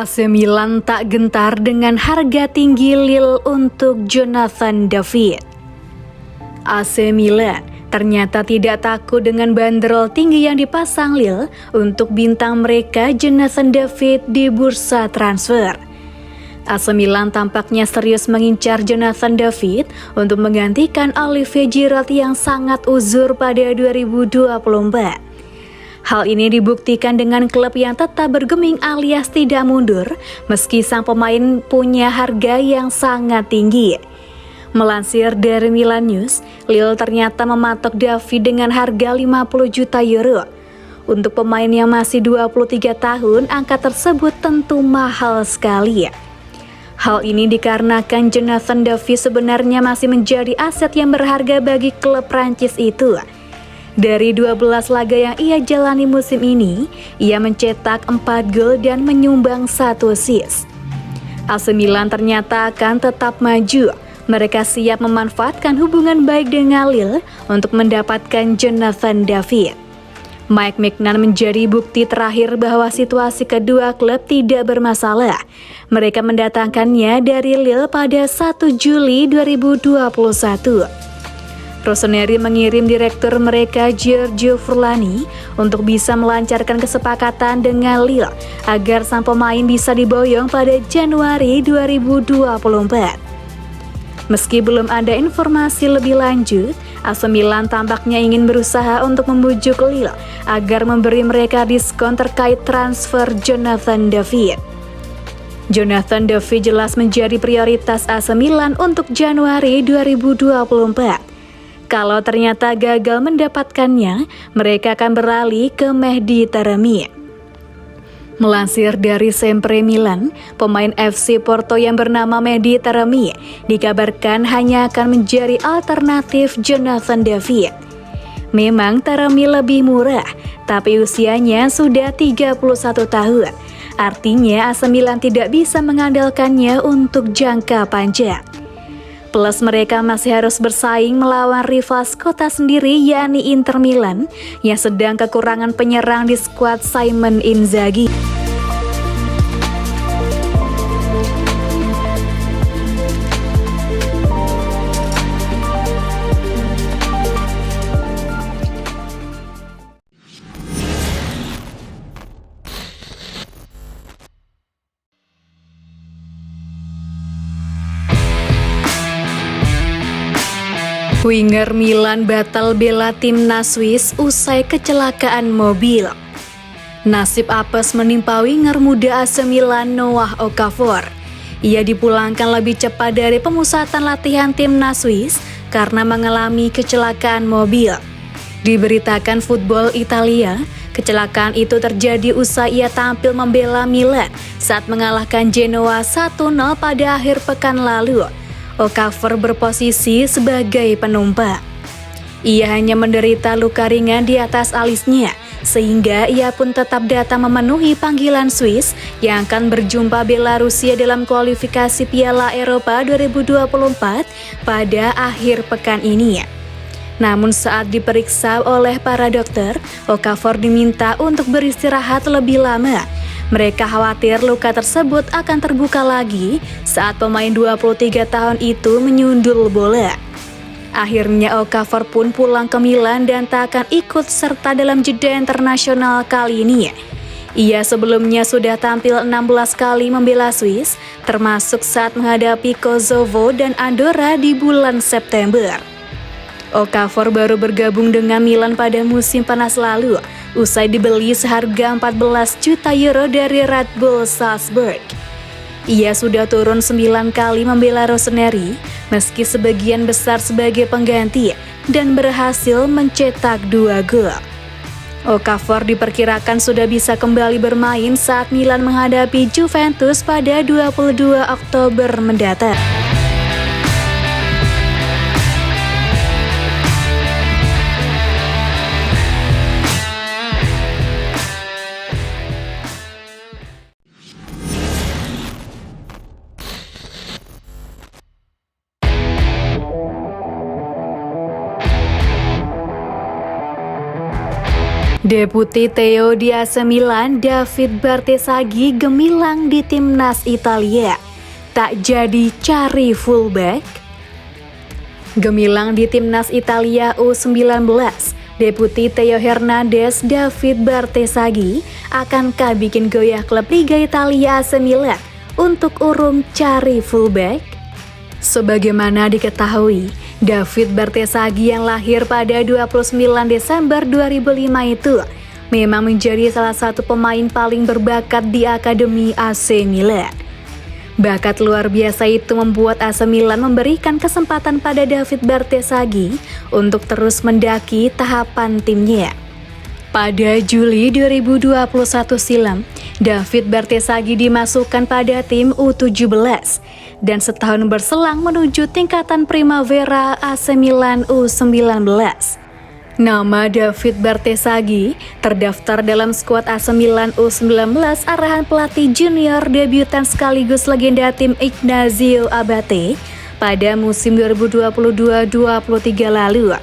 AC Milan tak gentar dengan harga tinggi Lille untuk Jonathan David. AC Milan ternyata tidak takut dengan bandrol tinggi yang dipasang Lille untuk bintang mereka Jonathan David di bursa transfer. AC Milan tampaknya serius mengincar Jonathan David untuk menggantikan Olivier Giroud yang sangat uzur pada 2024. Hal ini dibuktikan dengan klub yang tetap bergeming alias tidak mundur meski sang pemain punya harga yang sangat tinggi. Melansir dari Milan News, Lille ternyata mematok David dengan harga 50 juta euro. Untuk pemain yang masih 23 tahun, angka tersebut tentu mahal sekali. Hal ini dikarenakan Jonathan David sebenarnya masih menjadi aset yang berharga bagi klub Prancis itu. Dari 12 laga yang ia jalani musim ini, ia mencetak 4 gol dan menyumbang 1 assist. AC Milan ternyata akan tetap maju. Mereka siap memanfaatkan hubungan baik dengan Lille untuk mendapatkan Jonathan David. Mike Maignan menjadi bukti terakhir bahwa situasi kedua klub tidak bermasalah. Mereka mendatangkannya dari Lille pada 1 Juli 2021. Rossoneri mengirim direktur mereka Giorgio Furlani untuk bisa melancarkan kesepakatan dengan Lille agar sang pemain bisa diboyong pada Januari 2024. Meski belum ada informasi lebih lanjut, AC Milan tampaknya ingin berusaha untuk membujuk Lille agar memberi mereka diskon terkait transfer Jonathan David. Jonathan David jelas menjadi prioritas AC Milan untuk Januari 2024. Kalau ternyata gagal mendapatkannya, mereka akan beralih ke Mehdi Taremi. Melansir dari Sempre Milan, pemain FC Porto yang bernama Mehdi Taremi dikabarkan hanya akan menjadi alternatif Jonathan David. Memang Taremi lebih murah, tapi usianya sudah 31 tahun. Artinya AC Milan tidak bisa mengandalkannya untuk jangka panjang. Plus mereka masih harus bersaing melawan rival kota sendiri yakni Inter Milan yang sedang kekurangan penyerang di skuad Simone Inzaghi. Winger Milan batal bela timnas Swiss usai kecelakaan mobil. Nasib apes menimpa winger muda AC Milan Noah Okafor. Ia dipulangkan lebih cepat dari pemusatan latihan timnas Swiss karena mengalami kecelakaan mobil. Diberitakan Football Italia, kecelakaan itu terjadi usai ia tampil membela Milan saat mengalahkan Genoa 1-0 pada akhir pekan lalu. Okafor berposisi sebagai penumpang. Ia hanya menderita luka ringan di atas alisnya, sehingga ia pun tetap datang memenuhi panggilan Swiss yang akan berjumpa Belarusia dalam kualifikasi Piala Eropa 2024 pada akhir pekan ini. Namun saat diperiksa oleh para dokter, Okafor diminta untuk beristirahat lebih lama. Mereka khawatir luka tersebut akan terbuka lagi saat pemain 23 tahun itu menyundul bola. Akhirnya Okafor pun pulang ke Milan dan tak akan ikut serta dalam jeda internasional kali ini. Ia sebelumnya sudah tampil 16 kali membela Swiss, termasuk saat menghadapi Kosovo dan Andorra di bulan September. Okafor baru bergabung dengan Milan pada musim panas lalu, usai dibeli seharga 14 juta euro dari Red Bull Salzburg. Ia sudah turun 9 kali membela Rossoneri, meski sebagian besar sebagai pengganti, dan berhasil mencetak 2 gol. Okafor diperkirakan sudah bisa kembali bermain saat Milan menghadapi Juventus pada 22 Oktober mendatang. Deputi Theo di AC Milan, David Bertesaghi gemilang di timnas Italia. Tak jadi cari fullback. Gemilang di timnas Italia U19, Deputi Theo Hernandez, David Bertesaghi akankah bikin goyah klub Liga Italia AC Milan untuk urung cari fullback? Sebagaimana diketahui, David Bertesaghi yang lahir pada 29 Desember 2005 itu memang menjadi salah satu pemain paling berbakat di Akademi AC Milan. Bakat luar biasa itu membuat AC Milan memberikan kesempatan pada David Bertesaghi untuk terus mendaki tahapan timnya. Pada Juli 2021 silam, David Bertesaghi dimasukkan pada tim U17 dan setahun berselang menuju tingkatan Primavera AC Milan U19. Nama David Bertesaghi terdaftar dalam skuad AC Milan U19 arahan pelatih junior debutan sekaligus legenda tim Ignazio Abate pada musim 2022-23 lalu.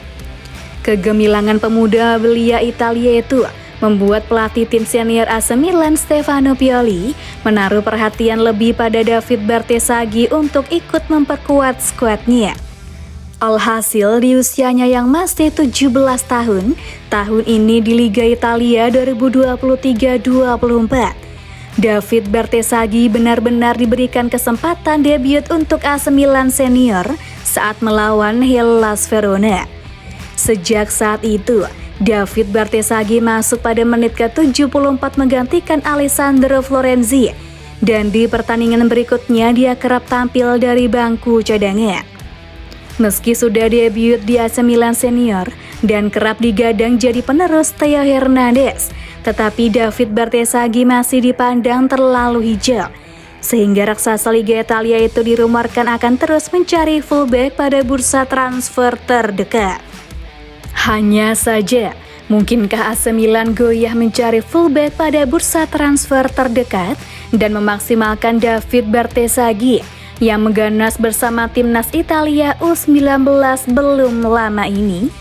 Kegemilangan pemuda belia Italia itu membuat pelatih tim senior AC Milan Stefano Pioli menaruh perhatian lebih pada David Bertesaghi untuk ikut memperkuat skuadnya. Alhasil di usianya yang masih 17 tahun ini di Liga Italia 2023-24, David Bertesaghi benar-benar diberikan kesempatan debut untuk AC Milan senior saat melawan Hellas Verona. Sejak saat itu, David Bertesaghi masuk pada menit ke-74 menggantikan Alessandro Florenzi, dan di pertandingan berikutnya dia kerap tampil dari bangku cadangan. Meski sudah debut di AC Milan senior dan kerap digadang jadi penerus Theo Hernandez, tetapi David Bertesaghi masih dipandang terlalu hijau, sehingga raksasa Liga Italia itu dirumorkan akan terus mencari fullback pada bursa transfer terdekat. Hanya saja, mungkinkah AC Milan goyah mencari fullback pada bursa transfer terdekat dan memaksimalkan David Bertesaghi yang mengganas bersama timnas Italia U19 belum lama ini?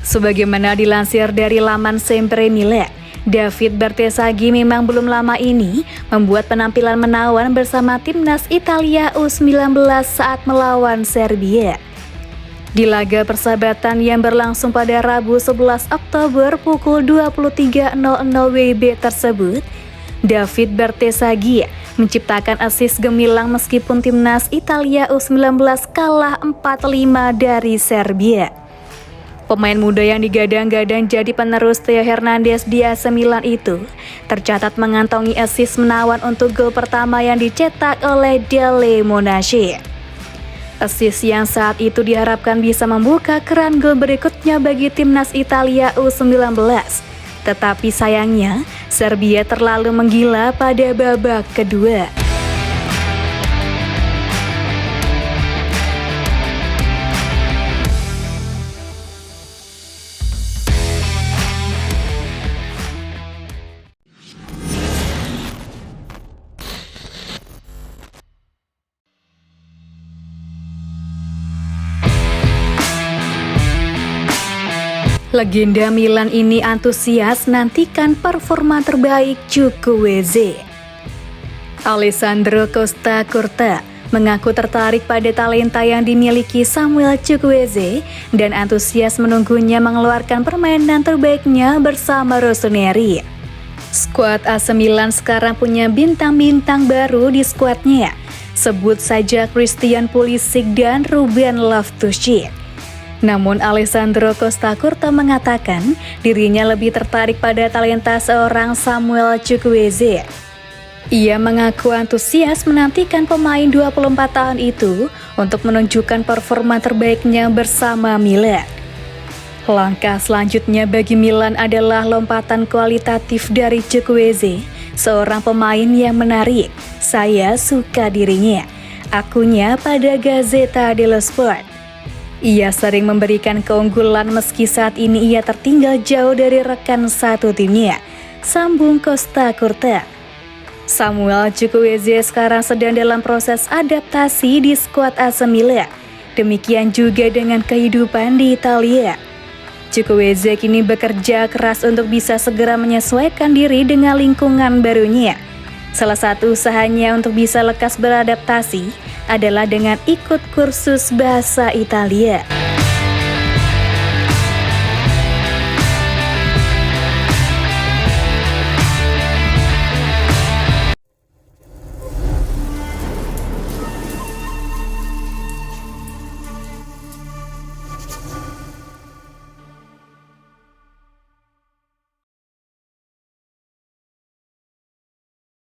Sebagaimana dilansir dari laman Sempre Milan, David Bertesaghi memang belum lama ini membuat penampilan menawan bersama timnas Italia U19 saat melawan Serbia. Di laga persahabatan yang berlangsung pada Rabu 11 Oktober pukul 23.00 WIB tersebut, David Bertesaghi menciptakan assist gemilang meskipun timnas Italia U19 kalah 4-5 dari Serbia. Pemain muda yang digadang-gadang jadi penerus Theo Hernandez di AC Milan itu tercatat mengantongi assist menawan untuk gol pertama yang dicetak oleh Dele Monashe. Assist yang saat itu diharapkan bisa membuka keran gol berikutnya bagi timnas Italia U19. Tetapi sayangnya, Serbia terlalu menggila pada babak kedua. Legenda Milan ini antusias nantikan performa terbaik Chukwueze. Alessandro Costa Curta mengaku tertarik pada talenta yang dimiliki Samuel Chukwueze dan antusias menunggunya mengeluarkan permainan terbaiknya bersama Rossoneri. Skuad AC Milan sekarang punya bintang-bintang baru di skuadnya. Sebut saja Christian Pulisic dan Ruben Loftus-Cheek. Namun Alessandro Costa Curta mengatakan dirinya lebih tertarik pada talenta seorang Samuel Chukwueze. Ia mengaku antusias menantikan pemain 24 tahun itu untuk menunjukkan performa terbaiknya bersama Milan. Langkah selanjutnya bagi Milan adalah lompatan kualitatif dari Chukwueze, seorang pemain yang menarik. Saya suka dirinya, akunya pada Gazzetta dello Sport. Ia sering memberikan keunggulan meski saat ini ia tertinggal jauh dari rekan satu timnya, sambung Costa Curta. Samuel Chukwueze sekarang sedang dalam proses adaptasi di skuad AC Milan. Demikian juga dengan kehidupan di Italia. Chukwueze kini bekerja keras untuk bisa segera menyesuaikan diri dengan lingkungan barunya. Salah satu usahanya untuk bisa lekas beradaptasi adalah dengan ikut kursus bahasa Italia.